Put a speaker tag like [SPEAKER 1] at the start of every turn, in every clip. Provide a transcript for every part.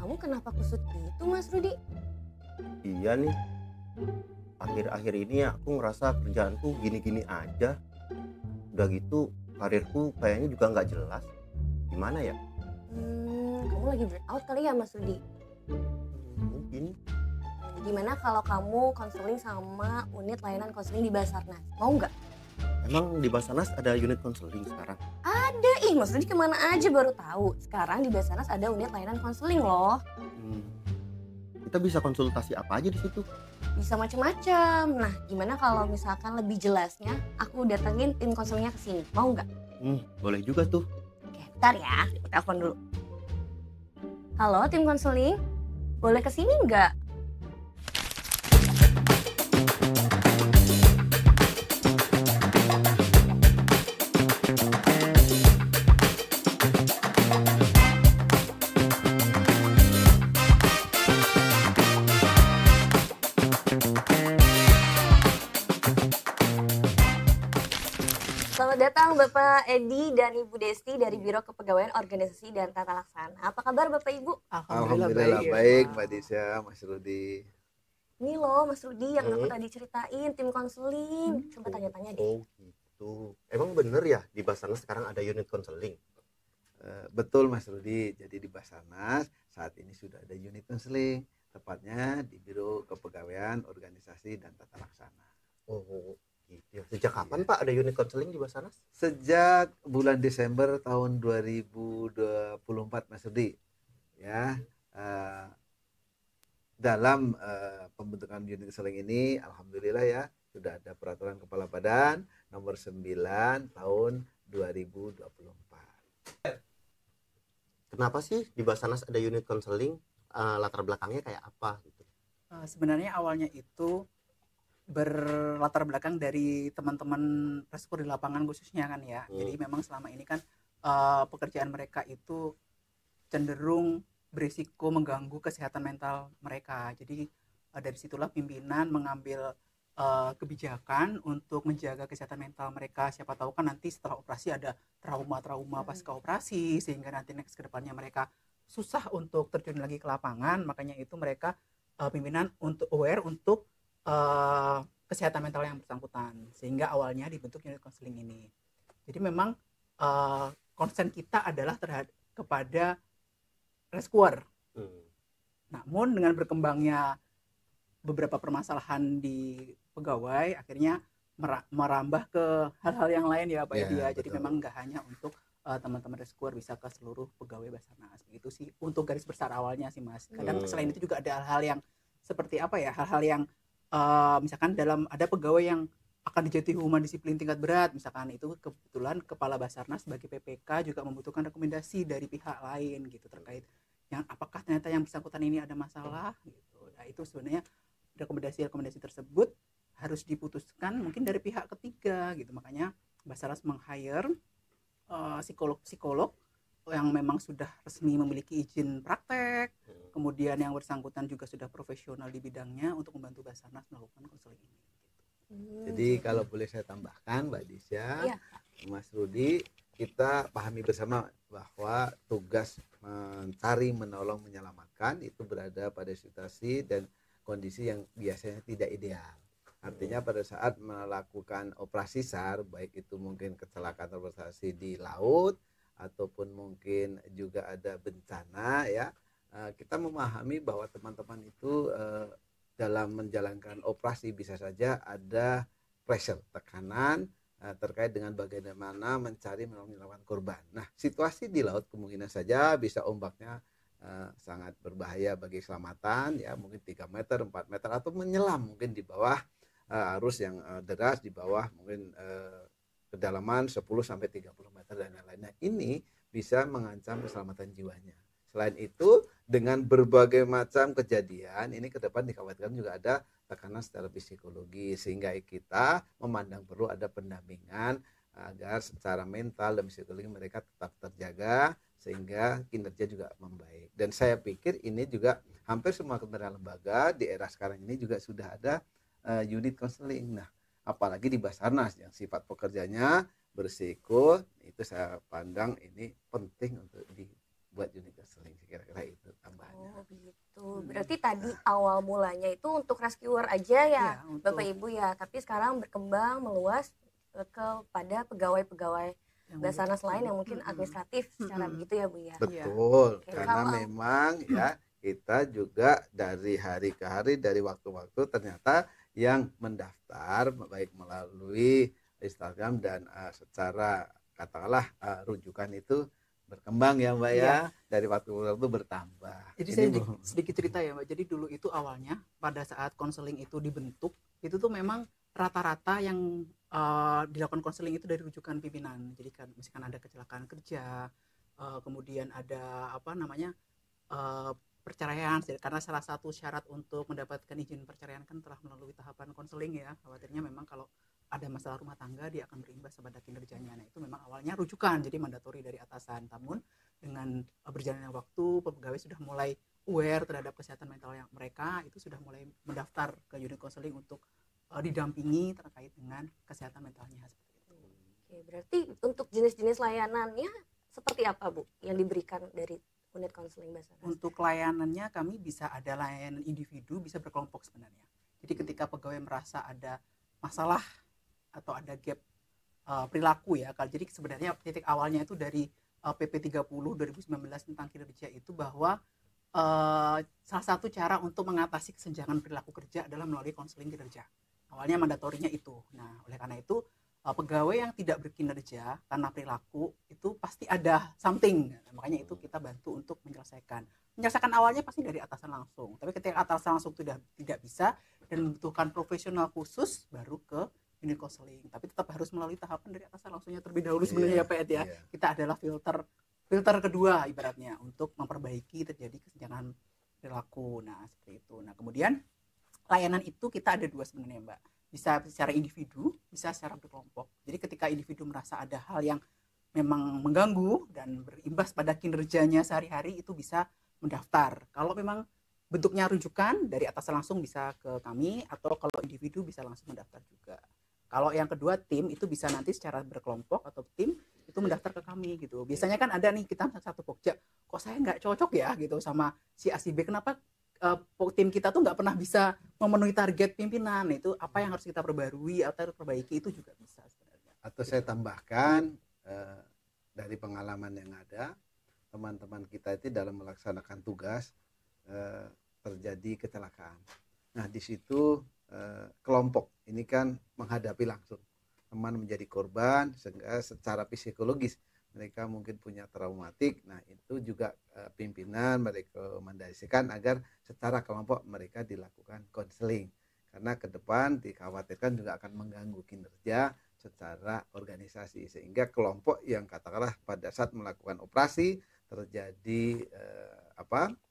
[SPEAKER 1] kamu kenapa kusut gitu, Mas Rudi?
[SPEAKER 2] Iya nih, akhir-akhir ini aku ngerasa kerjaanku gini-gini aja. Udah gitu, karirku kayaknya juga nggak jelas. Gimana ya?
[SPEAKER 1] Kamu lagi burnout kali ya, Mas Rudi?
[SPEAKER 2] Mungkin.
[SPEAKER 1] Gimana kalau kamu konseling sama unit layanan konseling di Basarnas? Mau nggak?
[SPEAKER 2] Emang di Basarnas ada unit konseling sekarang?
[SPEAKER 1] Ada, Mas Rudi kemana aja baru tahu. Sekarang di Basarnas ada unit layanan konseling loh.
[SPEAKER 2] Kita bisa konsultasi apa aja di situ?
[SPEAKER 1] Bisa macam-macam. Nah, gimana kalau misalkan lebih jelasnya, aku datengin tim konselingnya ke sini. Mau nggak?
[SPEAKER 2] Boleh juga tuh.
[SPEAKER 1] Oke, bentar ya, aku telepon dulu. Halo, tim konseling, boleh ke sini nggak? Selamat datang Bapak Edi dan Ibu Desti dari Biro Kepegawaian Organisasi dan Tata Laksana. Apa kabar Bapak Ibu?
[SPEAKER 3] Alhamdulillah baik Mbak Disha, Mas Rudi.
[SPEAKER 1] Ini loh Mas Rudi yang aku tadi ceritain, tim konseling. Coba tanya-tanya deh.
[SPEAKER 2] Oh gitu. Emang bener ya di Basarnas sekarang ada unit konseling?
[SPEAKER 3] Betul Mas Rudi, jadi di Basarnas saat ini sudah ada unit konseling, tepatnya di Biro Kepegawaian Organisasi dan Tata Laksana.
[SPEAKER 2] Oh gitu. Sejak kapan Pak ada unit konseling di Basarnas?
[SPEAKER 3] Sejak bulan Desember tahun 2024 Mas Rudi. Ya, dalam pembentukan unit konseling ini alhamdulillah ya sudah ada peraturan kepala badan nomor 9 tahun 2024.
[SPEAKER 2] Kenapa sih di Basarnas ada unit konseling? Latar belakangnya kayak apa gitu?
[SPEAKER 4] Sebenarnya awalnya itu berlatar belakang dari teman-teman reskur di lapangan khususnya kan ya. Jadi memang selama ini kan pekerjaan mereka itu cenderung berisiko mengganggu kesehatan mental mereka. Jadi dari situlah pimpinan mengambil kebijakan untuk menjaga kesehatan mental mereka. Siapa tahu kan nanti setelah operasi ada trauma-trauma pasca operasi, sehingga nanti next ke depannya mereka susah untuk terjun lagi ke lapangan. Makanya itu mereka pimpinan untuk aware untuk kesehatan mental yang bersangkutan, sehingga awalnya dibentuk unit konseling ini. Jadi memang konsen kita adalah kepada rescuer. Namun dengan berkembangnya beberapa permasalahan di pegawai, akhirnya merambah ke hal-hal yang lain ya Pak Edi. Jadi memang nggak hanya untuk teman-teman rescuer, bisa ke seluruh pegawai Basarnas. Begitu sih untuk garis besar awalnya sih Mas. Kadang selain itu juga ada hal-hal yang seperti apa ya, hal-hal yang misalkan ada pegawai yang akan dijatuhi hukuman disiplin tingkat berat, misalkan itu kebetulan kepala Basarnas sebagai PPK juga membutuhkan rekomendasi dari pihak lain gitu terkait yang apakah ternyata yang bersangkutan ini ada masalah gitu. Nah itu sebenarnya rekomendasi tersebut harus diputuskan mungkin dari pihak ketiga gitu. Makanya Basarnas meng-hire psikolog-psikolog yang memang sudah resmi memiliki izin praktek, kemudian yang bersangkutan juga sudah profesional di bidangnya untuk membantu Basarnas melakukan konseling ini.
[SPEAKER 3] Jadi kalau boleh saya tambahkan Mbak Disha, Mas Rudi, kita pahami bersama bahwa tugas mencari, menolong, menyelamatkan itu berada pada situasi dan kondisi yang biasanya tidak ideal. Artinya pada saat melakukan operasi SAR, baik itu mungkin kecelakaan transportasi di laut ataupun mungkin juga ada bencana ya, kita memahami bahwa teman-teman itu dalam menjalankan operasi bisa saja ada pressure, tekanan terkait dengan bagaimana mencari menyelamatkan korban. Nah situasi di laut kemungkinan saja bisa ombaknya sangat berbahaya bagi keselamatan ya, mungkin 3 meter, 4 meter atau menyelam mungkin di bawah arus yang deras, di bawah mungkin kedalaman 10 sampai 30 meter dan lain-lain. Nah, ini bisa mengancam keselamatan jiwanya. Selain itu, dengan berbagai macam kejadian, ini ke depan dikhawatirkan juga ada tekanan secara psikologi, sehingga kita memandang perlu ada pendampingan agar secara mental dan psikologi mereka tetap terjaga, sehingga kinerja juga membaik. Dan saya pikir ini juga hampir semua kementerian lembaga di era sekarang ini juga sudah ada unit konseling. Nah, apalagi di Basarnas yang sifat pekerjanya berisiko, itu saya pandang ini penting untuk dibuat unit konseling, kira-kira itu tambahannya.
[SPEAKER 1] tadi awal mulanya itu untuk rescuer aja ya,
[SPEAKER 4] Iya, untuk
[SPEAKER 1] Bapak Ibu ya, tapi sekarang berkembang meluas kepada pegawai-pegawai
[SPEAKER 4] yang
[SPEAKER 1] Basarnas lain yang mungkin
[SPEAKER 4] Mm-mm.
[SPEAKER 1] administratif secara
[SPEAKER 4] Mm-mm.
[SPEAKER 1] begitu ya Bu ya.
[SPEAKER 3] Betul,
[SPEAKER 1] Oke,
[SPEAKER 3] karena
[SPEAKER 1] kalau-
[SPEAKER 3] memang ya kita juga dari hari ke hari, dari waktu-waktu ternyata yang mendaftar baik melalui Instagram dan secara katakanlah rujukan itu berkembang ya Mbak ya, dari waktu ke waktu bertambah.
[SPEAKER 4] Jadi
[SPEAKER 3] Ini
[SPEAKER 4] saya
[SPEAKER 3] Bu.
[SPEAKER 4] sedikit cerita ya Mbak. Jadi dulu itu awalnya pada saat konseling itu dibentuk, itu tuh memang rata-rata yang dilakukan konseling itu dari rujukan pimpinan. Jadi kan misalkan ada kecelakaan kerja, kemudian ada apa namanya perceraian, karena salah satu syarat untuk mendapatkan izin perceraian kan telah melalui tahapan konseling ya. Khawatirnya memang kalau ada masalah rumah tangga dia akan berimbas pada kinerjanya. Nah itu memang awalnya rujukan, jadi mandatori dari atasan. Namun dengan berjalannya waktu, pegawai sudah mulai aware terhadap kesehatan mental yang mereka, itu sudah mulai mendaftar ke unit konseling untuk didampingi terkait dengan kesehatan mentalnya seperti itu.
[SPEAKER 1] Oke, berarti untuk jenis-jenis layanannya seperti apa Bu yang diberikan dari unit konseling Basarnas?
[SPEAKER 4] Untuk layanannya kami bisa ada layanan individu, bisa berkelompok sebenarnya. Jadi ketika pegawai merasa ada masalah atau ada gap perilaku ya, jadi sebenarnya titik awalnya itu dari PP 30 2019 tentang kinerja itu bahwa salah satu cara untuk mengatasi kesenjangan perilaku kerja adalah melalui konseling kinerja. Awalnya mandatorinya itu. Nah, oleh karena itu pegawai yang tidak berkinerja karena perilaku itu pasti ada something. Nah, makanya itu kita bantu untuk menyelesaikan. Menyelesaikan awalnya pasti dari atasan langsung. Tapi ketika atasan langsung sudah tidak bisa dan membutuhkan profesional khusus baru ke unit konseling. Tapi tetap harus melalui tahapan dari atasan langsungnya terlebih dahulu sebenarnya ya Pak Ed ya. Kita adalah filter kedua ibaratnya untuk memperbaiki terjadi kesenjangan perilaku. Nah, seperti itu. Nah, kemudian layanan itu kita ada dua sebenarnya Mbak. Bisa secara individu, bisa secara berkelompok. Jadi ketika individu merasa ada hal yang memang mengganggu dan berimbas pada kinerjanya sehari-hari, itu bisa mendaftar. Kalau memang bentuknya rujukan dari atasan langsung bisa ke kami, atau kalau individu bisa langsung mendaftar juga. Kalau yang kedua tim itu bisa nanti secara berkelompok atau tim itu mendaftar ke kami gitu. Biasanya kan ada nih kita satu pokja, kok saya nggak cocok ya gitu sama si A si B, kenapa tim kita tuh nggak pernah bisa memenuhi target pimpinan. Itu apa yang harus kita perbarui atau perbaiki, itu juga bisa sebenarnya.
[SPEAKER 3] Atau saya tambahkan dari pengalaman yang ada, teman-teman kita itu dalam melaksanakan tugas terjadi kecelakaan. Nah di situ kelompok ini kan menghadapi langsung teman menjadi korban, sehingga secara psikologis mereka mungkin punya traumatik. Nah itu juga pimpinan merekomendasikan agar secara kelompok mereka dilakukan konseling, karena ke depan dikhawatirkan juga akan mengganggu kinerja secara organisasi, sehingga kelompok yang katakanlah pada saat melakukan operasi terjadi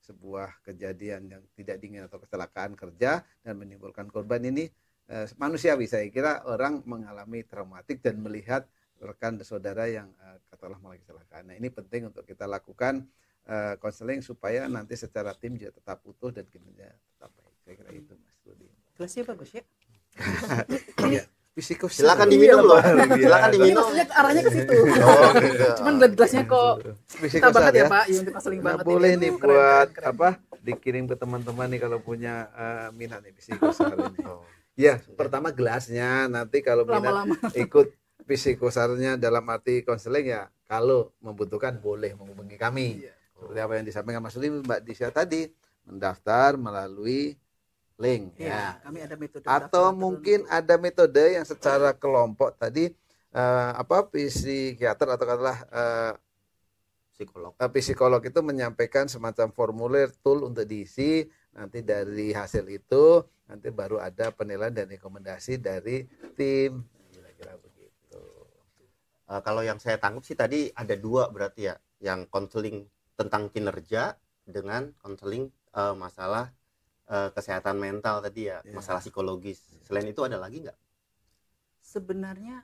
[SPEAKER 3] sebuah kejadian yang tidak diinginkan atau kecelakaan kerja dan menimbulkan korban, ini manusiawi. Saya kira orang mengalami traumatik dan melihat rekan saudara yang katakanlah mengalami kecelakaan. Nah ini penting untuk kita lakukan konseling supaya nanti secara tim juga tetap utuh dan kinerja tetap baik. Saya kira itu Mas Rudi.
[SPEAKER 4] Gelasnya bagus ya.
[SPEAKER 3] Ya. Psikos.
[SPEAKER 2] Silakan diminum loh. Silakan
[SPEAKER 4] Ini
[SPEAKER 2] diminum.
[SPEAKER 4] maksudnya arahnya ke situ.
[SPEAKER 2] Oh, gitu.
[SPEAKER 4] Cuman ngeliat gelasnya kok kita banget ya Pak, unit konseling
[SPEAKER 3] Nah,
[SPEAKER 4] banget.
[SPEAKER 3] boleh
[SPEAKER 4] ini.
[SPEAKER 3] nih
[SPEAKER 4] Keren,
[SPEAKER 3] buat
[SPEAKER 4] keren.
[SPEAKER 3] apa dikirim ke teman-teman nih kalau punya minat nih psikosar ini.
[SPEAKER 2] Oh.
[SPEAKER 3] Ya, pertama gelasnya, nanti kalau minat
[SPEAKER 4] Lama-lama.
[SPEAKER 3] ikut psikosarnya dalam arti konseling ya, kalau membutuhkan boleh menghubungi kami.
[SPEAKER 4] Iya.
[SPEAKER 3] Seperti apa yang disampaikan Mas Rudi, Mbak Disya tadi, mendaftar melalui link
[SPEAKER 4] Iya,
[SPEAKER 3] ya.
[SPEAKER 4] kami ada metode
[SPEAKER 3] Atau
[SPEAKER 4] daftar
[SPEAKER 3] mungkin
[SPEAKER 4] tertentu.
[SPEAKER 3] ada metode yang secara kelompok tadi psikiater atau katakanlah
[SPEAKER 2] Psikolog.
[SPEAKER 3] psikolog itu menyampaikan semacam formulir tool untuk diisi. Nanti dari hasil itu nanti baru ada penilaian dan rekomendasi dari tim. Kira-kira begitu.
[SPEAKER 2] Kalau yang saya tangkap sih tadi ada dua berarti ya, yang konseling tentang kinerja dengan konseling masalah kesehatan mental tadi ya,
[SPEAKER 3] Ya.
[SPEAKER 2] masalah psikologis. Selain itu ada lagi nggak?
[SPEAKER 4] Sebenarnya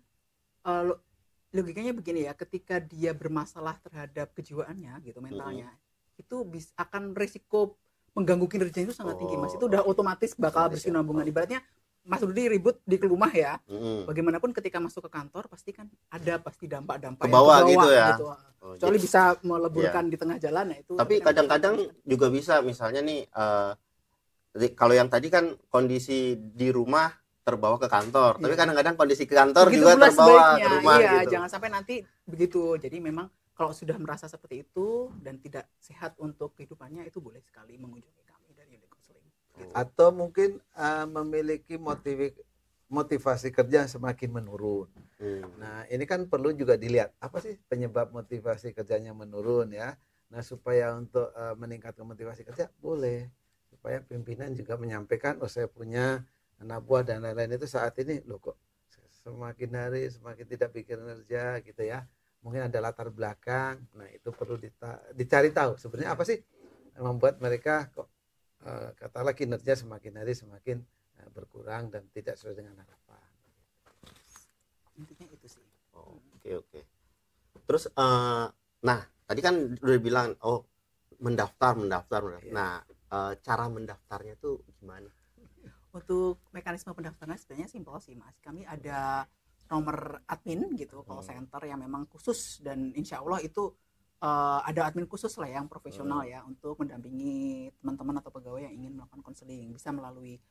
[SPEAKER 4] logikanya begini ya, ketika dia bermasalah terhadap kejiwaannya gitu, mentalnya, itu akan resiko mengganggu kinerjanya itu sangat tinggi Mas. Itu udah otomatis bakal
[SPEAKER 2] Otomatis ya.
[SPEAKER 4] berkesinambungan. Ibaratnya Mas Rudi ribut di rumah ya,
[SPEAKER 2] Mm-mm.
[SPEAKER 4] bagaimanapun ketika masuk ke kantor pasti kan ada pasti dampak-dampak
[SPEAKER 2] Ke
[SPEAKER 4] yang
[SPEAKER 2] bawah gitu ya. Oh,
[SPEAKER 4] Kecuali
[SPEAKER 2] jadi-
[SPEAKER 4] bisa meleburkan di tengah jalan, nah itu.
[SPEAKER 2] tapi
[SPEAKER 4] kan
[SPEAKER 2] kadang-kadang juga bisa misalnya nih Jadi kalau yang tadi kan kondisi di rumah terbawa ke kantor, tapi
[SPEAKER 4] Iya.
[SPEAKER 2] kadang-kadang kondisi ke kantor
[SPEAKER 4] Begitu
[SPEAKER 2] juga
[SPEAKER 4] pula
[SPEAKER 2] terbawa
[SPEAKER 4] sebaliknya.
[SPEAKER 2] ke rumah
[SPEAKER 4] Iya,
[SPEAKER 2] gitu.
[SPEAKER 4] jangan sampai nanti begitu. Jadi memang kalau sudah merasa seperti itu dan tidak sehat untuk kehidupannya, itu boleh sekali mengunjungi kami dari unit konseling. Gitu.
[SPEAKER 3] Atau mungkin memiliki motivasi kerja yang semakin menurun. Nah, ini kan perlu juga dilihat apa sih penyebab motivasi kerjanya menurun ya. Nah, supaya untuk meningkatkan motivasi kerja boleh, supaya pimpinan juga menyampaikan, oh saya punya anak buah dan lain-lain itu saat ini loh kok semakin hari semakin tidak berkinerja gitu ya. Mungkin ada latar belakang. Nah, itu perlu dicari tahu sebenarnya apa sih yang membuat mereka kok katakanlah kinerja semakin hari semakin berkurang dan tidak sesuai dengan harapan.
[SPEAKER 4] Intinya itu sih.
[SPEAKER 2] Oke. Terus nah tadi kan udah bilang mendaftar.
[SPEAKER 3] Iya.
[SPEAKER 2] Nah cara mendaftarnya tuh gimana?
[SPEAKER 4] Untuk mekanisme pendaftaran sebenarnya simpel sih Mas. Kami ada nomor admin gitu, call center yang memang khusus, dan insya Allah itu ada admin khusus lah yang profesional ya untuk mendampingi teman-teman atau pegawai yang ingin melakukan konseling. Bisa melalui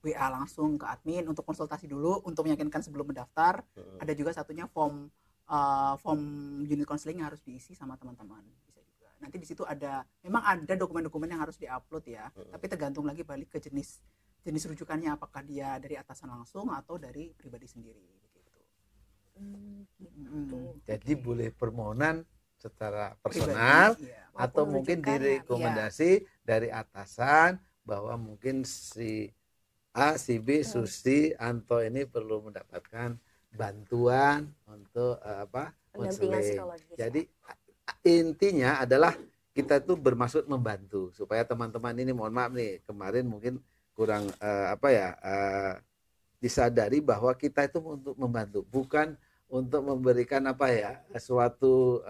[SPEAKER 4] WA langsung ke admin untuk konsultasi dulu untuk meyakinkan sebelum mendaftar. Ada juga satunya form unit konseling yang harus diisi sama teman-teman. Bisa juga. Nanti di situ memang ada dokumen-dokumen yang harus diupload ya. Tapi tergantung lagi balik ke jenis rujukannya, apakah dia dari atasan langsung atau dari pribadi sendiri begitu.
[SPEAKER 3] Jadi boleh permohonan secara personal
[SPEAKER 4] Pribadi, iya.
[SPEAKER 3] atau
[SPEAKER 1] Maupun
[SPEAKER 3] mungkin
[SPEAKER 1] rujukan ya.
[SPEAKER 3] direkomendasi dari atasan bahwa mungkin si A, si B, Susi, Anto ini perlu mendapatkan bantuan untuk
[SPEAKER 1] Pendampingan
[SPEAKER 3] konseling.
[SPEAKER 1] psikologis.
[SPEAKER 3] Jadi intinya adalah kita tuh bermaksud membantu supaya teman-teman ini, mohon maaf nih kemarin mungkin kurang disadari bahwa kita itu untuk membantu, bukan untuk memberikan suatu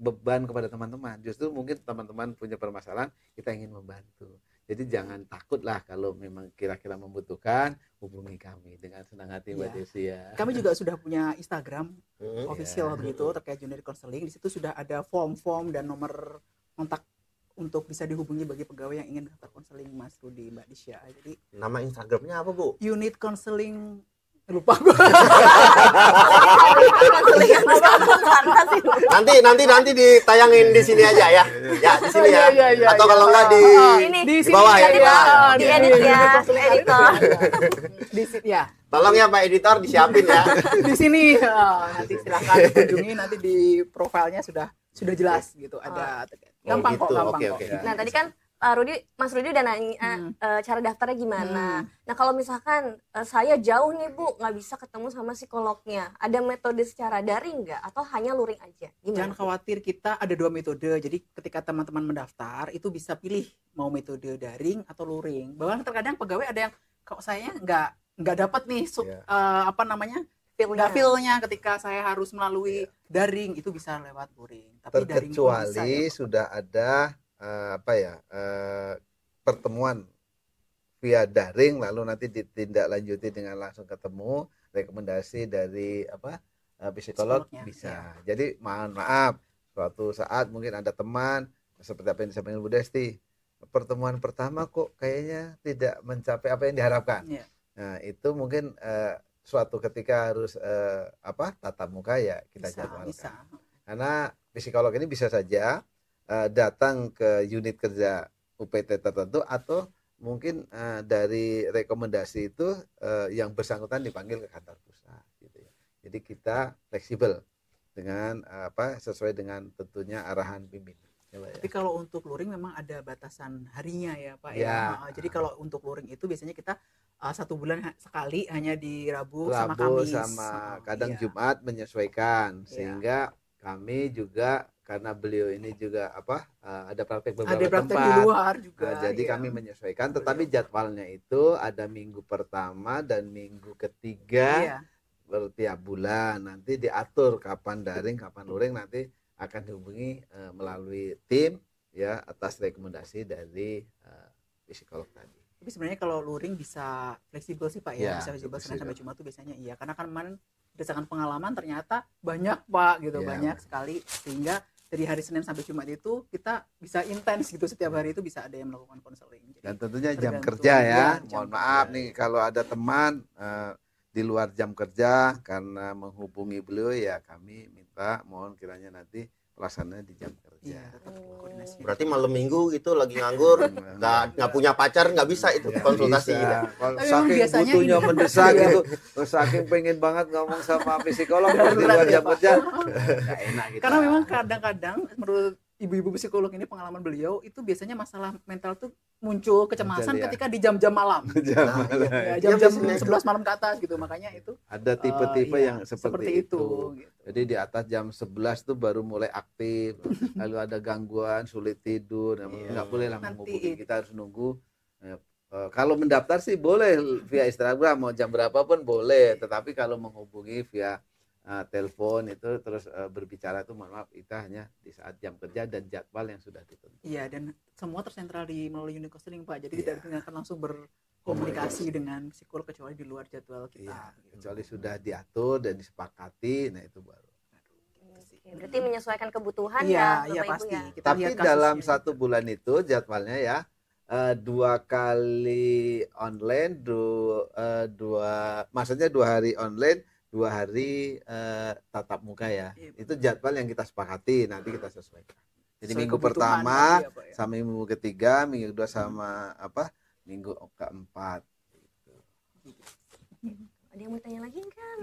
[SPEAKER 3] beban kepada teman-teman. Justru mungkin teman-teman punya permasalahan, kita ingin membantu. Jadi jangan takut lah kalau memang kira-kira membutuhkan, hubungi kami dengan senang hati Mbak Desi ya.
[SPEAKER 4] Kami juga sudah punya Instagram official begitu terkait unit konseling. Di situ sudah ada form-form dan nomor kontak untuk bisa dihubungi bagi pegawai yang ingin daftar konseling Mas Rudi, Mbak Disya. Jadi
[SPEAKER 2] Nama Instagramnya apa Bu?
[SPEAKER 4] unit konseling lupa gue.
[SPEAKER 2] nanti ditayangin di sini aja ya. Ya di sini ya.
[SPEAKER 4] Iya,
[SPEAKER 2] Atau kalau enggak di
[SPEAKER 4] di
[SPEAKER 2] bawah ya.
[SPEAKER 1] Di bawah, di edit ya, editor.
[SPEAKER 4] Di sini ya.
[SPEAKER 2] Tolong ya Pak Editor disiapin ya.
[SPEAKER 4] Di sini nanti silakan kunjungi, nanti di profilnya sudah jelas gitu, ada gampang
[SPEAKER 2] gitu.
[SPEAKER 4] kok, gampang
[SPEAKER 2] Oke,
[SPEAKER 4] kok.
[SPEAKER 2] oke.
[SPEAKER 1] Nah tadi kan Mas Rudi udah nanya cara daftarnya gimana. Nah kalau misalkan saya jauh nih Bu, nggak bisa ketemu sama psikolognya, ada metode secara daring nggak atau hanya luring aja? Gimana?
[SPEAKER 4] Jangan khawatir, kita ada 2 metode. Jadi ketika teman-teman mendaftar itu bisa pilih mau metode daring atau luring. Bahkan terkadang pegawai ada yang kok saya nggak dapat nih feel-nya ketika saya harus melalui daring, itu bisa lewat luring. Tapi daring pun bisa
[SPEAKER 3] Terkecuali
[SPEAKER 4] ya.
[SPEAKER 3] sudah ada pertemuan via daring lalu nanti ditindaklanjuti dengan langsung ketemu, rekomendasi dari psikolog
[SPEAKER 4] Psikolognya,
[SPEAKER 3] bisa.
[SPEAKER 4] ya.
[SPEAKER 3] Jadi mohon maaf suatu saat mungkin ada teman seperti apa yang disampaikan Bu Desti, pertemuan pertama kok kayaknya tidak mencapai apa yang diharapkan.
[SPEAKER 4] Ya.
[SPEAKER 3] Nah, itu mungkin suatu ketika harus tatap muka ya kita jadwalkan.
[SPEAKER 4] Bisa.
[SPEAKER 3] Karena psikolog ini bisa saja datang ke unit kerja UPT tertentu atau mungkin dari rekomendasi itu yang bersangkutan dipanggil ke kantor pusat gitu ya. Jadi kita fleksibel dengan sesuai dengan tentunya arahan pimpinan.
[SPEAKER 4] Tapi kalau untuk luring memang ada batasan harinya ya Pak
[SPEAKER 3] ya.
[SPEAKER 4] Jadi kalau untuk luring itu biasanya kita 1 bulan sekali, hanya di Rabu sama
[SPEAKER 3] Rabu
[SPEAKER 4] Kamis.
[SPEAKER 3] sama kadang
[SPEAKER 4] Iya.
[SPEAKER 3] Jumat menyesuaikan
[SPEAKER 4] Iya.
[SPEAKER 3] sehingga kami juga karena beliau ini juga ada praktek beberapa
[SPEAKER 4] Ada praktek
[SPEAKER 3] tempat.
[SPEAKER 4] di luar juga.
[SPEAKER 3] Nah, jadi
[SPEAKER 4] iya.
[SPEAKER 3] kami menyesuaikan, tetapi jadwalnya itu ada minggu pertama dan minggu ketiga
[SPEAKER 4] Iya.
[SPEAKER 3] setiap bulan. Nanti diatur kapan daring, kapan luring, nanti akan dihubungi melalui tim ya atas rekomendasi dari psikolog tadi.
[SPEAKER 4] Tapi sebenarnya kalau luring bisa fleksibel sih Pak ya,
[SPEAKER 3] Ya,
[SPEAKER 4] bisa fleksibel Senin
[SPEAKER 3] fleksibel.
[SPEAKER 4] sampai Jumat tuh biasanya iya. Karena kan kemarin berdasarkan pengalaman ternyata banyak Pak gitu,
[SPEAKER 3] Ya.
[SPEAKER 4] banyak sekali, sehingga dari hari Senin sampai Jumat itu kita bisa intens gitu, setiap hari itu bisa ada yang melakukan konseling.
[SPEAKER 3] Dan tentunya jam
[SPEAKER 4] tergantung,
[SPEAKER 3] kerja ya.
[SPEAKER 4] jam
[SPEAKER 3] Mohon
[SPEAKER 4] kerja.
[SPEAKER 3] maaf nih kalau ada teman di luar jam kerja karena menghubungi beliau, ya kami minta mohon kiranya nanti pelaksananya di jam kerja.
[SPEAKER 4] Iya, tetap koordinasinya.
[SPEAKER 2] Berarti malam minggu gitu lagi nganggur, nggak punya pacar, nggak bisa itu
[SPEAKER 3] Nggak
[SPEAKER 2] konsultasi.
[SPEAKER 3] bisa. Kalau
[SPEAKER 4] Tapi memang
[SPEAKER 3] saking
[SPEAKER 4] biasanya
[SPEAKER 3] butuhnya
[SPEAKER 4] ini-
[SPEAKER 3] mendesak gitu, saking pengen banget ngomong sama psikolog di luar jam kerja, nggak enak gitu.
[SPEAKER 4] Karena memang kadang-kadang menurut ibu-ibu psikolog ini, pengalaman beliau itu biasanya masalah mental tuh muncul kecemasan
[SPEAKER 3] Muncul, ya.
[SPEAKER 4] ketika di jam-jam malam.
[SPEAKER 3] Jam
[SPEAKER 2] Nah,
[SPEAKER 3] malam.
[SPEAKER 4] Ya,
[SPEAKER 2] Iya,
[SPEAKER 4] jam-jam
[SPEAKER 2] biasanya
[SPEAKER 4] 11 malam ke atas gitu. Makanya itu
[SPEAKER 3] Ada tipe-tipe
[SPEAKER 4] iya,
[SPEAKER 3] yang seperti itu.
[SPEAKER 4] gitu.
[SPEAKER 3] Jadi di atas jam 11 tuh baru mulai aktif, lalu ada gangguan, sulit tidur, nggak boleh lah
[SPEAKER 4] Nanti
[SPEAKER 3] menghubungi, kita harus nunggu. Kalau mendaftar sih boleh via Instagram, mau jam berapapun boleh, tetapi kalau menghubungi via telepon itu terus berbicara itu mohon maaf, kita hanya di saat jam kerja dan jadwal yang sudah ditentukan.
[SPEAKER 4] Iya, dan semua tersentral di melalui unit counseling, Pak. Jadi
[SPEAKER 3] Iya.
[SPEAKER 4] tidak akan langsung berkomunikasi dengan psikolog kecuali di luar jadwal kita.
[SPEAKER 3] Iya, kecuali sudah diatur dan disepakati, nah itu baru.
[SPEAKER 1] Oke, berarti menyesuaikan kebutuhan
[SPEAKER 4] Iya,
[SPEAKER 1] ya
[SPEAKER 4] iya
[SPEAKER 1] Bapak
[SPEAKER 4] pasti.
[SPEAKER 1] Ibu ya.
[SPEAKER 4] Kita
[SPEAKER 3] Tapi
[SPEAKER 4] lihat kasusnya
[SPEAKER 3] dalam
[SPEAKER 4] gitu.
[SPEAKER 3] 1 bulan itu jadwalnya ya 2 kali online, maksudnya 2 hari online, 2 hari tatap muka ya.
[SPEAKER 4] Iya.
[SPEAKER 3] Itu jadwal yang kita sepakati, nanti kita sesuaikan. Jadi
[SPEAKER 4] Sesuai
[SPEAKER 3] minggu
[SPEAKER 4] kebutuhan
[SPEAKER 3] pertama
[SPEAKER 4] tadi ya, Pak, ya.
[SPEAKER 3] sama minggu ketiga, minggu kedua sama minggu keempat.
[SPEAKER 1] Ada yang mau tanya lagi kan?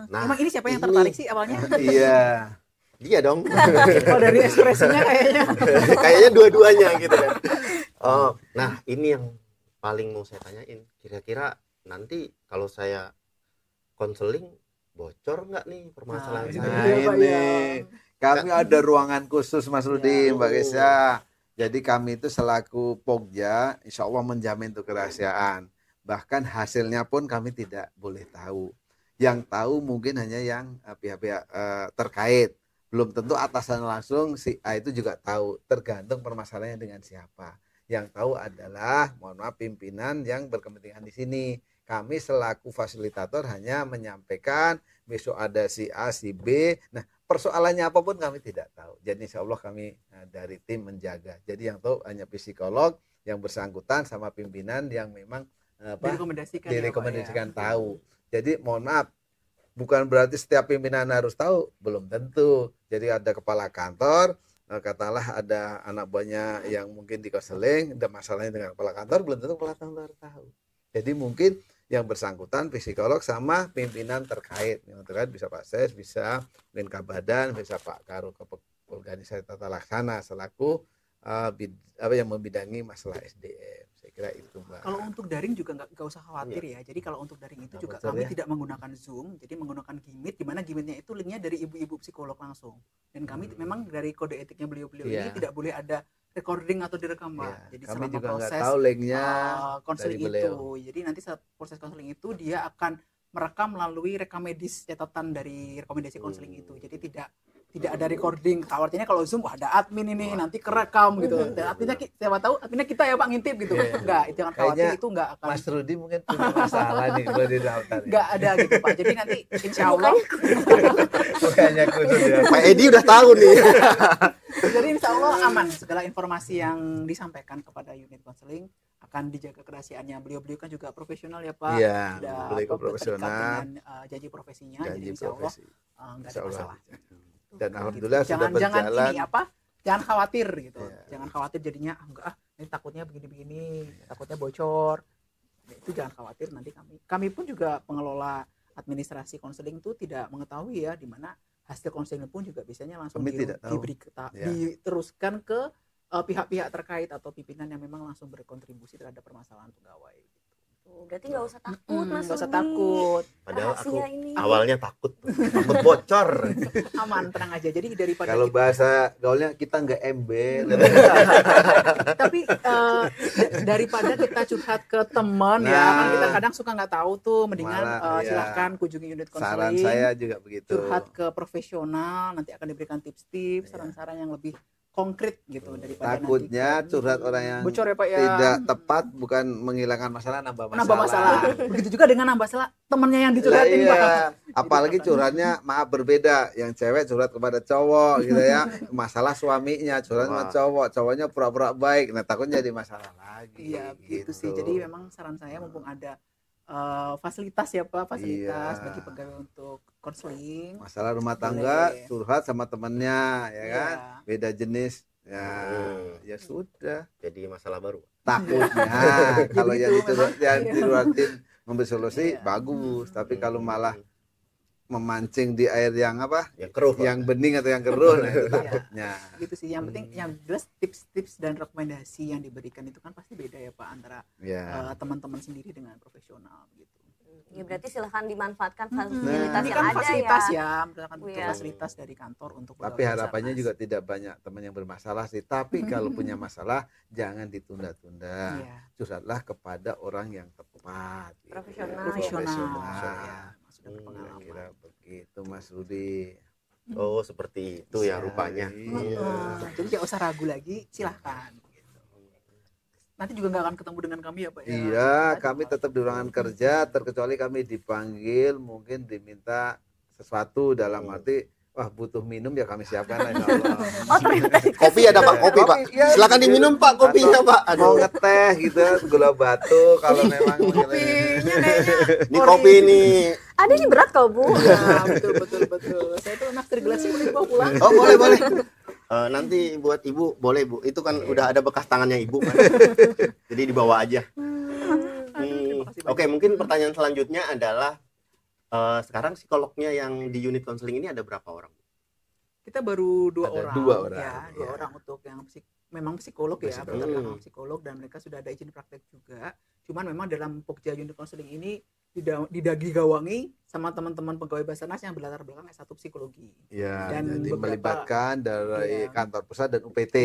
[SPEAKER 2] Nah,
[SPEAKER 4] Emang ini siapa yang
[SPEAKER 2] ini.
[SPEAKER 4] tertarik sih awalnya?
[SPEAKER 3] Iya.
[SPEAKER 2] Iya dong.
[SPEAKER 4] Kalau dari ekspresinya kayaknya.
[SPEAKER 2] Kayaknya dua-duanya gitu kan. Oh, nah ini yang paling mau saya tanyain. Kira-kira nanti kalau saya konseling bocor nggak nih permasalahan
[SPEAKER 4] Nah,
[SPEAKER 2] saya?
[SPEAKER 3] Nah,
[SPEAKER 4] iya, Pak,
[SPEAKER 3] ini
[SPEAKER 4] ya.
[SPEAKER 3] kami ada ruangan khusus Mas Rudi,
[SPEAKER 2] Ya.
[SPEAKER 3] Mbak Gesya. Jadi kami itu selaku Pogja, insya Allah menjamin itu kerahasiaan. Bahkan hasilnya pun kami tidak boleh tahu. Yang tahu mungkin hanya yang pihak-pihak terkait. Belum tentu atasan langsung si A itu juga tahu. Tergantung permasalahannya dengan siapa. Yang tahu adalah, mohon maaf, pimpinan yang berkepentingan di sini. Kami selaku fasilitator hanya menyampaikan besok ada si A, si B. Nah, persoalannya apapun kami tidak tahu. Jadi insya Allah kami dari tim menjaga. Jadi yang tahu hanya psikolog yang bersangkutan sama pimpinan yang memang
[SPEAKER 4] Direkomendasikan, ya, Pak,
[SPEAKER 3] direkomendasikan
[SPEAKER 4] ya.
[SPEAKER 3] tahu. Jadi mohon maaf, bukan berarti setiap pimpinan harus tahu, belum tentu. Jadi ada kepala kantor, katakanlah ada anak buahnya yang mungkin di konseling, ada masalahnya dengan kepala kantor, belum tentu kepala kantor tahu. Jadi mungkin yang bersangkutan psikolog sama pimpinan terkait. Yang terkait bisa Pak Ses, bisa Menkabadan, bisa Pak Karo Organisasi Tata Laksana selaku yang membidangi masalah SDM. Saya kira itu, Mbak.
[SPEAKER 4] Kalau untuk daring juga nggak usah khawatir ya. Jadi kalau untuk daring itu
[SPEAKER 3] Nggak
[SPEAKER 4] juga
[SPEAKER 3] bocor
[SPEAKER 4] kami
[SPEAKER 3] ya.
[SPEAKER 4] tidak menggunakan Zoom, jadi menggunakan Gimit, di mana Gimitnya itu linknya dari ibu-ibu psikolog langsung. Dan kami memang dari kode etiknya beliau-beliau
[SPEAKER 3] Iya.
[SPEAKER 4] ini tidak boleh ada recording atau direkam, Pak.
[SPEAKER 3] Ya,
[SPEAKER 4] Jadi
[SPEAKER 3] kami
[SPEAKER 4] selama
[SPEAKER 3] juga nggak
[SPEAKER 4] proses
[SPEAKER 3] tahu linknya
[SPEAKER 4] konseling
[SPEAKER 3] dari beliau.
[SPEAKER 4] itu. Jadi nanti saat proses konseling itu dia akan merekam melalui rekam medis, catatan dari rekomendasi konseling itu. Jadi tidak ada recording. Khawatirnya kalau Zoom wah ada admin ini nanti kerekam gitu. Dan adminnya siapa tahu adminnya kita ya Pak ngintip gitu.
[SPEAKER 3] Iya.
[SPEAKER 4] Enggak, jangan khawatir,
[SPEAKER 3] Kayaknya
[SPEAKER 4] itu enggak akan
[SPEAKER 3] Mas Rudi mungkin punya masalah nih kalau di daftar.
[SPEAKER 4] enggak ada gitu Pak. Jadi nanti insya Allah
[SPEAKER 3] Bukannya khusus ya.
[SPEAKER 2] Pak Edi udah tahu nih.
[SPEAKER 4] jadi insya Allah aman, segala informasi yang disampaikan kepada unit konseling akan dijaga kerahasiaannya. Beliau-beliau kan juga profesional ya Pak.
[SPEAKER 3] Iya,
[SPEAKER 4] Sudah
[SPEAKER 3] beliau
[SPEAKER 4] terikat
[SPEAKER 3] profesional.
[SPEAKER 4] dengan janji profesinya. Jadi
[SPEAKER 3] Janji
[SPEAKER 4] insya Allah
[SPEAKER 3] profesi.
[SPEAKER 4] enggak
[SPEAKER 3] Insya
[SPEAKER 4] ada
[SPEAKER 3] Allah.
[SPEAKER 4] masalah.
[SPEAKER 3] Dan
[SPEAKER 4] Gitu.
[SPEAKER 3] alhamdulillah sudah
[SPEAKER 4] jangan
[SPEAKER 3] berjalan.
[SPEAKER 4] ini apa? Jangan khawatir gitu.
[SPEAKER 3] Iya.
[SPEAKER 4] Jangan khawatir jadinya enggak ini takutnya begini-begini, takutnya bocor. Itu jangan khawatir, nanti kami pun juga pengelola administrasi konseling itu tidak mengetahui ya di mana hasil konseling pun juga biasanya langsung
[SPEAKER 3] Kami tidak tahu. Ya.
[SPEAKER 4] diteruskan ke pihak-pihak terkait atau pimpinan yang memang langsung berkontribusi terhadap permasalahan pegawai.
[SPEAKER 1] Tuh, berarti nggak usah takut Mas
[SPEAKER 4] Nggak usah
[SPEAKER 1] Rudi.
[SPEAKER 4] takut,
[SPEAKER 2] Padahal aku
[SPEAKER 1] Rahasia ini.
[SPEAKER 2] awalnya takut bocor.
[SPEAKER 4] aman, tenang aja. Jadi daripada
[SPEAKER 3] Kalau
[SPEAKER 4] kita-
[SPEAKER 3] bahasa gaulnya kita nggak ember.
[SPEAKER 4] tapi daripada kita curhat ke teman ya
[SPEAKER 3] Nah.
[SPEAKER 4] kan kita kadang suka nggak tahu tuh, mendingan
[SPEAKER 3] Malah, ya.
[SPEAKER 4] silahkan kunjungi unit
[SPEAKER 3] Saran
[SPEAKER 4] konseling,
[SPEAKER 3] saya juga begitu.
[SPEAKER 4] curhat ke profesional, nanti akan diberikan tips-tips,
[SPEAKER 3] Iya.
[SPEAKER 4] saran-saran yang lebih konkret gitu daripada
[SPEAKER 3] takutnya
[SPEAKER 4] nanti
[SPEAKER 3] curhat orang yang
[SPEAKER 4] bocor ya Pak ya.
[SPEAKER 3] tidak tepat bukan menghilangkan masalah, nambah
[SPEAKER 4] Nambah masalah. Begitu juga dengan nambah masalah temennya yang
[SPEAKER 3] Lah
[SPEAKER 4] dicurhatin Pak.
[SPEAKER 3] iya, apalagi curhatnya maaf berbeda, yang cewek curhat kepada cowok gitu ya, masalah suaminya curhat sama cowok, cowoknya pura-pura baik, nah takutnya jadi masalah lagi.
[SPEAKER 4] Iya begitu sih, jadi memang saran saya mumpung ada fasilitas ya Pak, fasilitas bagi pegawai untuk konseling.
[SPEAKER 3] Masalah rumah tangga curhat sama temennya ya kan, beda jenis ya, ya sudah.
[SPEAKER 2] Jadi masalah baru.
[SPEAKER 3] Takutnya kalau yang dicurhatin memberi solusi bagus, tapi kalau malah memancing di air yang apa?
[SPEAKER 2] Yang keruh,
[SPEAKER 3] yang bening atau yang keruh, nah itu takutnya.
[SPEAKER 4] Gitu sih, yang penting yang jelas tips-tips dan rekomendasi yang diberikan itu kan pasti beda ya Pak antara teman-teman sendiri dengan profesional gitu.
[SPEAKER 1] Ya berarti silahkan dimanfaatkan fasilitas
[SPEAKER 4] ini
[SPEAKER 1] yang
[SPEAKER 4] kan
[SPEAKER 1] ada
[SPEAKER 4] fasilitas
[SPEAKER 1] ya.
[SPEAKER 4] misalkan fasilitas dari kantor untuk
[SPEAKER 3] tapi harapannya juga tidak banyak teman yang bermasalah sih, tapi kalau punya masalah jangan ditunda-tunda, curhatlah kepada orang yang tepat,
[SPEAKER 4] profesional.
[SPEAKER 3] Kira begitu Mas Rudi.
[SPEAKER 2] Oh seperti itu ya rupanya.
[SPEAKER 4] Jadi jangan usah ragu lagi, silahkan. Nanti juga nggak akan ketemu dengan kami ya Pak ya?
[SPEAKER 3] Iya, kami tetap di ruangan kerja, terkecuali kami dipanggil, mungkin diminta sesuatu dalam arti wah butuh minum ya kami siapkan lah insya Allah.
[SPEAKER 2] Kopi ada Pak, kopi Pak. Silakan diminum Pak kopinya Pak.
[SPEAKER 3] Mau ngeteh gitu, gula batu kalau memang
[SPEAKER 4] kopinya
[SPEAKER 2] ini kopi ini.
[SPEAKER 1] Ada ini berat kok Bu.
[SPEAKER 4] Nah, betul. Saya tuh naksir gelasnya boleh bawa pulang.
[SPEAKER 2] Oh boleh. Nanti buat Ibu boleh Bu. Itu kan udah ada bekas tangannya Ibu kan. Jadi dibawa aja. Oke, mungkin pertanyaan selanjutnya adalah sekarang psikolognya yang di unit konseling ini ada berapa orang?
[SPEAKER 4] Kita baru dua orang.
[SPEAKER 3] Ya,
[SPEAKER 4] dua orang untuk yang memang psikolog ya, berlatar psikolog, dan mereka sudah ada izin praktek juga. Cuman memang dalam Pokja unit konseling ini digawangi sama teman-teman pegawai Basarnas yang berlatar belakang S1 psikologi.
[SPEAKER 3] Ya,
[SPEAKER 4] dan
[SPEAKER 3] jadi melibatkan dari kantor pusat dan UPT.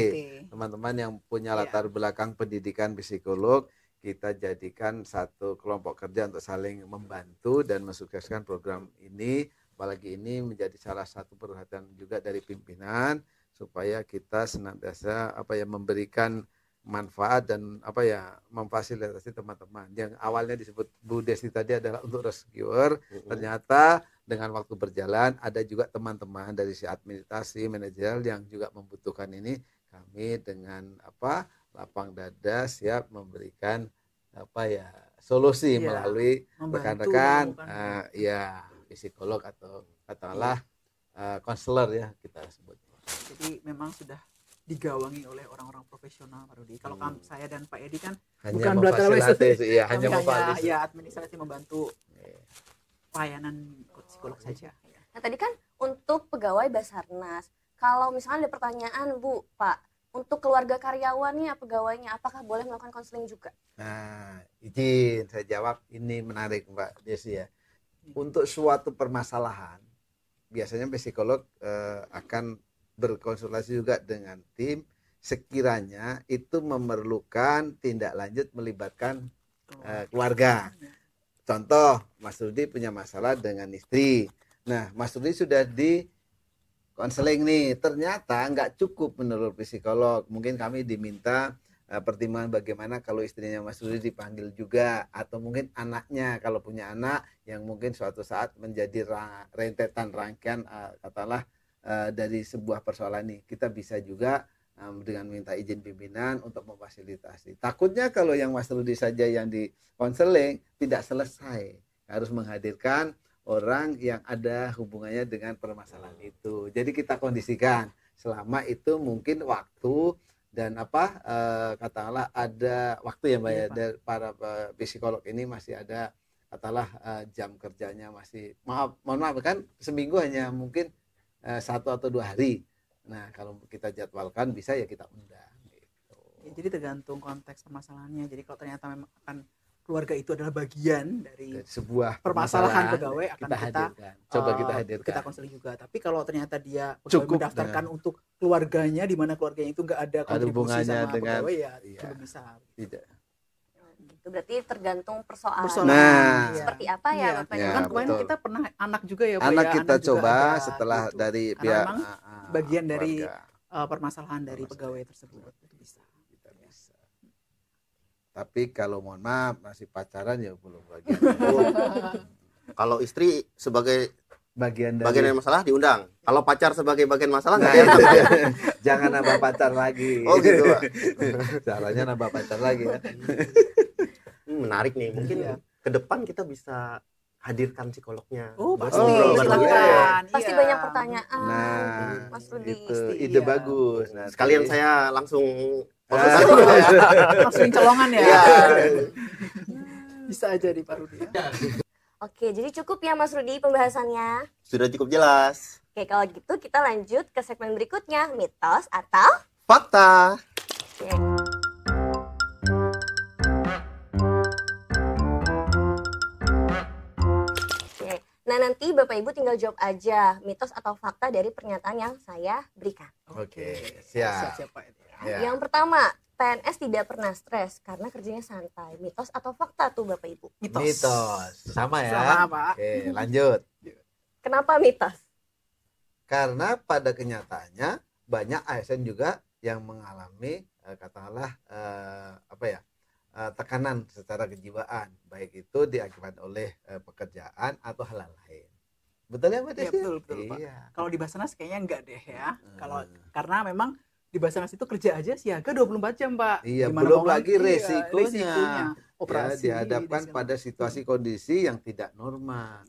[SPEAKER 3] Teman-teman yang punya latar belakang pendidikan psikolog, kita jadikan satu kelompok kerja untuk saling membantu dan mensukseskan program ini. Apalagi ini menjadi salah satu perhatian juga dari pimpinan supaya kita senantiasa memberikan manfaat dan memfasilitasi teman-teman. Yang awalnya disebut Bu Desi tadi adalah untuk rescuer, ternyata dengan waktu berjalan ada juga teman-teman dari si administrasi manajerial yang juga membutuhkan ini. Kami dengan lapang dada siap memberikan solusi melalui rekan-rekan psikolog atau katakanlah konselor ya kita sebut.
[SPEAKER 4] Jadi memang sudah digawangi oleh orang-orang profesional Pak Rudi. Kalau saya dan Pak Edi kan
[SPEAKER 3] hanya
[SPEAKER 4] bukan belakang
[SPEAKER 3] hanya
[SPEAKER 4] administrasi membantu pelayanan psikolog saja.
[SPEAKER 1] Nah tadi kan untuk pegawai Basarnas, kalau misalnya ada pertanyaan Bu, Pak, untuk keluarga karyawannya, pegawainya, apakah boleh melakukan konseling juga?
[SPEAKER 3] Nah, izin saya jawab, ini menarik Mbak Desi ya. Untuk suatu permasalahan, biasanya psikolog akan berkonsultasi juga dengan tim sekiranya itu memerlukan tindak lanjut melibatkan keluarga. Contoh, Mas Rudi punya masalah dengan istri. Nah, Mas Rudi sudah di konseling nih, ternyata nggak cukup menurut psikolog. Mungkin kami diminta pertimbangan bagaimana kalau istrinya Mas Rudi dipanggil juga, atau mungkin anaknya kalau punya anak yang mungkin suatu saat menjadi rentetan rangkaian katakanlah dari sebuah persoalan ini, kita bisa juga dengan minta izin pimpinan untuk memfasilitasi. Takutnya kalau yang Mas Rudi saja yang di konseling tidak selesai, harus menghadirkan orang yang ada hubungannya dengan permasalahan itu. Jadi kita kondisikan selama itu mungkin waktu dan katakanlah ada waktu ya Mbak ya, para psikolog ini masih ada katakanlah jam kerjanya masih mohon maaf kan seminggu hanya mungkin 1 atau 2 hari. Nah kalau kita jadwalkan bisa ya kita undang gitu.
[SPEAKER 4] Ya, jadi tergantung konteks permasalahannya. Jadi kalau ternyata memang akan keluarga itu adalah bagian dari
[SPEAKER 3] sebuah
[SPEAKER 4] permasalahan pegawai, akan kita
[SPEAKER 3] hadirkan. Coba kita hadirkan.
[SPEAKER 4] Kita konseling juga. Tapi kalau ternyata dia cukup mendaftarkan untuk keluarganya, di mana keluarganya itu nggak ada kontribusi sama dengan pegawai, ya belum bisa.
[SPEAKER 3] Tidak.
[SPEAKER 1] Itu berarti tergantung persoalan.
[SPEAKER 3] Nah,
[SPEAKER 1] seperti apa ya Bapak?
[SPEAKER 4] Ya, kan kemarin kita pernah anak juga ya Pak.
[SPEAKER 3] Anak
[SPEAKER 4] ya,
[SPEAKER 3] kita
[SPEAKER 4] anak
[SPEAKER 3] coba
[SPEAKER 4] ada,
[SPEAKER 3] setelah
[SPEAKER 4] gitu.
[SPEAKER 3] dari
[SPEAKER 4] pihak bagian dari permasalahan dari pegawai tersebut. Bisa.
[SPEAKER 3] Kita bisa. Tapi kalau mohon maaf masih pacaran ya belum bagian.
[SPEAKER 2] Kalau istri sebagai
[SPEAKER 3] bagian
[SPEAKER 2] dari masalah diundang. Kalau pacar sebagai bagian masalah nggak
[SPEAKER 3] Nah,
[SPEAKER 2] ya?
[SPEAKER 3] itu dia. Jangan nambah pacar lagi.
[SPEAKER 2] Oh gitu, Pak.
[SPEAKER 3] Caranya nambah pacar lagi ya.
[SPEAKER 2] Menarik nih. Mungkin ke depan kita bisa hadirkan psikolognya.
[SPEAKER 4] Oh, pasti.
[SPEAKER 2] Ngobrol bareng kita ya.
[SPEAKER 4] Silakan.
[SPEAKER 1] Pasti
[SPEAKER 4] Iya.
[SPEAKER 1] banyak pertanyaan.
[SPEAKER 3] Nah,
[SPEAKER 1] Mas Rudi.
[SPEAKER 3] itu ide
[SPEAKER 4] Iya.
[SPEAKER 3] bagus. Nah,
[SPEAKER 2] Sekalian saya langsung
[SPEAKER 3] Ah.
[SPEAKER 2] konsultasi juga ya.
[SPEAKER 4] Langsung colongan ya.
[SPEAKER 2] Iya.
[SPEAKER 4] Bisa aja di Pak Rudi ya.
[SPEAKER 1] Oke, jadi cukup ya Mas Rudi pembahasannya.
[SPEAKER 2] Sudah cukup jelas.
[SPEAKER 1] Oke, kalau gitu kita lanjut ke segmen berikutnya, mitos atau
[SPEAKER 2] Fakta.
[SPEAKER 1] Oke. Oke. Nah, nanti Bapak Ibu tinggal jawab aja mitos atau fakta dari pernyataan yang saya berikan.
[SPEAKER 3] Oke, siap.
[SPEAKER 4] Siap Pak.
[SPEAKER 3] Ya.
[SPEAKER 1] Yang pertama, PNS tidak pernah stres karena kerjanya santai. Mitos atau fakta tuh Bapak Ibu?
[SPEAKER 3] Mitos. Sama ya.
[SPEAKER 4] Sama, Pak.
[SPEAKER 3] Oke, lanjut.
[SPEAKER 1] Kenapa mitos?
[SPEAKER 3] Karena pada kenyataannya banyak ASN juga yang mengalami katakanlah tekanan secara kejiwaan, baik itu diakibatkan oleh pekerjaan atau hal lain. Betul ya Mbak
[SPEAKER 4] Iya,
[SPEAKER 3] Desi?
[SPEAKER 4] betul, Pak.
[SPEAKER 3] Iya.
[SPEAKER 4] Kalau di Basarnas kayaknya enggak deh ya. Kalau karena memang di Basarnas itu kerja aja siaga 24 jam, Pak.
[SPEAKER 3] Iya,
[SPEAKER 4] Gimana
[SPEAKER 3] belum
[SPEAKER 4] mau
[SPEAKER 3] lagi
[SPEAKER 4] ngerti,
[SPEAKER 3] resikonya.
[SPEAKER 4] Operasi
[SPEAKER 3] Ya, dihadapkan
[SPEAKER 4] di sana.
[SPEAKER 3] pada situasi kondisi yang tidak normal.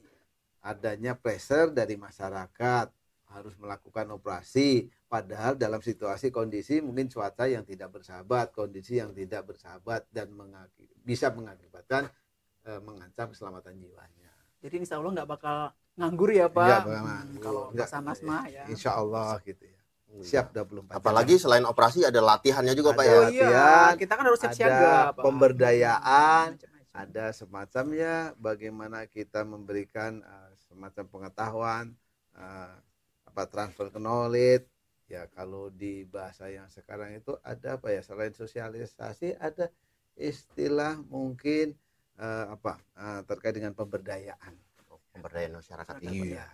[SPEAKER 3] Adanya pressure dari masyarakat harus melakukan operasi, padahal dalam situasi kondisi mungkin cuaca yang tidak bersahabat, kondisi yang tidak bersahabat dan bisa mengakibatkan mengancam keselamatan jiwanya.
[SPEAKER 4] Jadi insya Allah nggak bakal nganggur ya Pak.
[SPEAKER 3] Nggak bakal nganggur.
[SPEAKER 4] Kalau
[SPEAKER 3] Nggak.
[SPEAKER 4] Basarnas mah ya.
[SPEAKER 3] Insya Allah gitu ya. Siap 24 jam.
[SPEAKER 2] Apalagi selain operasi ada latihannya juga Pak
[SPEAKER 3] Ada
[SPEAKER 2] ya.
[SPEAKER 4] Oh iya,
[SPEAKER 3] latihan,
[SPEAKER 4] kita kan harus siap
[SPEAKER 3] ada
[SPEAKER 4] siaga, Pak.
[SPEAKER 3] pemberdayaan,
[SPEAKER 4] Macam-macam.
[SPEAKER 3] ada semacamnya bagaimana kita memberikan semacam pengetahuan transfer knowledge ya. Kalau di bahasa yang sekarang itu ada apa ya, selain sosialisasi ada istilah mungkin terkait dengan pemberdayaan.
[SPEAKER 2] Pemberdayaan masyarakat.
[SPEAKER 3] Iya.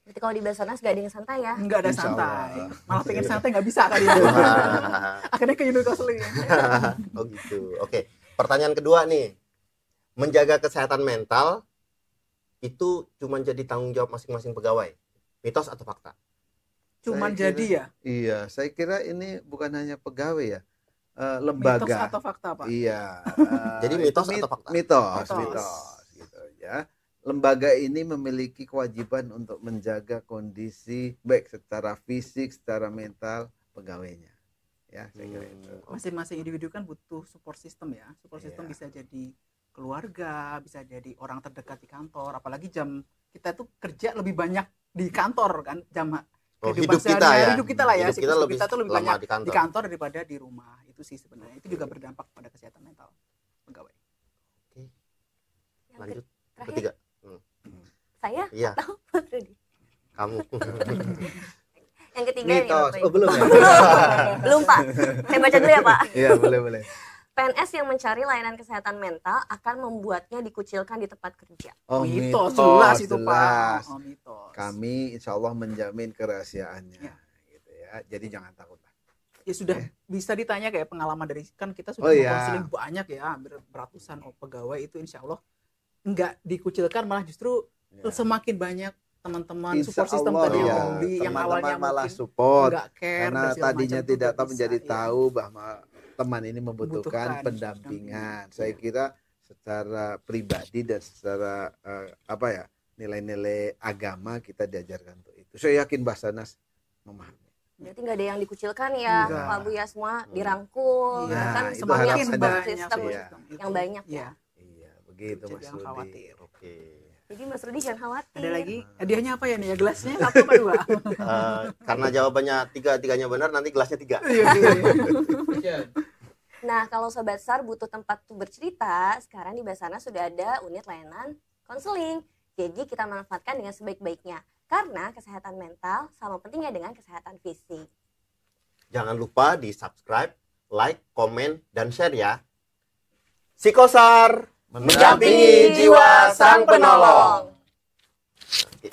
[SPEAKER 1] Berarti kalau di Basarnas gak ada yang santai ya?
[SPEAKER 4] Nggak ada
[SPEAKER 3] Insya
[SPEAKER 4] santai.
[SPEAKER 3] Allah.
[SPEAKER 4] Malah pengen santai nggak bisa kali ya. Akhirnya ke unit counseling.
[SPEAKER 2] Oh gitu. Oke. Pertanyaan kedua nih. Menjaga kesehatan mental itu cuma jadi tanggung jawab masing-masing pegawai. Mitos atau fakta?
[SPEAKER 4] Cuman
[SPEAKER 3] Saya
[SPEAKER 4] jadi ya.
[SPEAKER 3] Iya, saya kira ini bukan hanya pegawai ya,
[SPEAKER 4] Mitos
[SPEAKER 3] lembaga.
[SPEAKER 4] atau fakta, Pak?
[SPEAKER 3] Iya.
[SPEAKER 2] Jadi
[SPEAKER 3] itu
[SPEAKER 2] mitos atau fakta?
[SPEAKER 3] Mitos,
[SPEAKER 4] Mitos.
[SPEAKER 3] mitos gitu ya. Lembaga ini memiliki kewajiban untuk menjaga kondisi baik secara fisik, secara mental pegawainya. Ya, saya kira itu.
[SPEAKER 4] Masing-masing individu kan butuh support system ya. Support system
[SPEAKER 3] Iya.
[SPEAKER 4] bisa jadi keluarga, bisa jadi orang terdekat di kantor. Apalagi jam kita tuh kerja lebih banyak di kantor kan, jam
[SPEAKER 2] Oh,
[SPEAKER 4] kehidupan
[SPEAKER 2] hidup kita
[SPEAKER 4] sehari-hari,
[SPEAKER 2] ya.
[SPEAKER 4] hidup kita lah ya.
[SPEAKER 2] Hidup kita
[SPEAKER 4] Siklus
[SPEAKER 2] lebih
[SPEAKER 4] kita tuh lebih
[SPEAKER 2] lama
[SPEAKER 4] banyak
[SPEAKER 2] di kantor.
[SPEAKER 4] di kantor daripada di rumah. Itu sih sebenarnya. Itu juga berdampak pada kesehatan mental pegawai.
[SPEAKER 1] Yang
[SPEAKER 2] Lanjut
[SPEAKER 1] terakhir,
[SPEAKER 2] ketiga.
[SPEAKER 1] saya
[SPEAKER 2] Iya,
[SPEAKER 1] atau Mas Rudi?
[SPEAKER 2] kamu.
[SPEAKER 1] Yang ketiga nih
[SPEAKER 3] Mitos.
[SPEAKER 1] Bapak Ibu.
[SPEAKER 3] Oh, belum ya?
[SPEAKER 1] Belum Pak, saya baca dulu ya Pak.
[SPEAKER 3] Iya, boleh.
[SPEAKER 1] PNS yang mencari layanan kesehatan mental akan membuatnya dikucilkan di tempat kerja.
[SPEAKER 3] Oh,
[SPEAKER 4] mitos jelas itu
[SPEAKER 3] jelas.
[SPEAKER 4] Pak. Oh, mitos.
[SPEAKER 3] Kami insya Allah menjamin kerahasiaannya.
[SPEAKER 4] Ya.
[SPEAKER 3] Gitu ya. Jadi jangan takut lah.
[SPEAKER 4] Ya sudah bisa ditanya kayak pengalaman dari kan kita sudah
[SPEAKER 3] Oh, iya.
[SPEAKER 4] konseling banyak ya, hampir beratusan pegawai itu insya Allah nggak dikucilkan, malah justru
[SPEAKER 3] Ya.
[SPEAKER 4] semakin banyak teman-teman
[SPEAKER 3] Insya
[SPEAKER 4] support system
[SPEAKER 3] Allah,
[SPEAKER 4] tadi
[SPEAKER 3] ya.
[SPEAKER 4] yang yang
[SPEAKER 3] Teman-teman
[SPEAKER 4] awalnya
[SPEAKER 3] malah
[SPEAKER 4] mungkin
[SPEAKER 3] support
[SPEAKER 4] nggak care
[SPEAKER 3] karena
[SPEAKER 4] dan segala
[SPEAKER 3] tadinya
[SPEAKER 4] macam, itu
[SPEAKER 3] tidak
[SPEAKER 4] nggak
[SPEAKER 3] tahu
[SPEAKER 4] bisa,
[SPEAKER 3] menjadi
[SPEAKER 4] iya.
[SPEAKER 3] tahu bahwa teman ini membutuhkan
[SPEAKER 4] Membutuhkan
[SPEAKER 3] pendampingan.
[SPEAKER 4] pendampingan.
[SPEAKER 3] Saya
[SPEAKER 4] Iya.
[SPEAKER 3] kira secara pribadi dan secara nilai-nilai agama kita diajarkan untuk itu. Saya yakin Basarnas memahami.
[SPEAKER 1] Berarti nggak ada yang dikucilkan ya
[SPEAKER 4] Enggak.
[SPEAKER 1] Pak Bu ya, semua dirangkul.
[SPEAKER 4] Iya,
[SPEAKER 1] Kan
[SPEAKER 3] itu
[SPEAKER 1] semakin
[SPEAKER 3] harapan
[SPEAKER 1] support
[SPEAKER 3] banyak
[SPEAKER 1] system
[SPEAKER 3] ya.
[SPEAKER 1] yang banyak
[SPEAKER 4] ya.
[SPEAKER 1] ya.
[SPEAKER 3] Iya, begitu
[SPEAKER 4] Jadi
[SPEAKER 3] Mas
[SPEAKER 4] jangan
[SPEAKER 3] Rudi.
[SPEAKER 4] khawatir.
[SPEAKER 2] Oke.
[SPEAKER 1] Jadi Mas Rudi jangan khawatir.
[SPEAKER 4] Ada lagi hadiahnya apa ya nih ya, gelasnya apa Pak Dua?
[SPEAKER 2] Karena jawabannya tiganya benar, nanti gelasnya 3.
[SPEAKER 1] Nah, kalau Sobat SAR butuh tempat tuh bercerita, sekarang di Basarnas sudah ada unit layanan konseling. Jadi kita manfaatkan dengan sebaik-baiknya. Karena kesehatan mental sama pentingnya dengan kesehatan fisik.
[SPEAKER 2] Jangan lupa di subscribe, like, komen, dan share ya. Psikosar mendampingi jiwa sang penolong. Oke.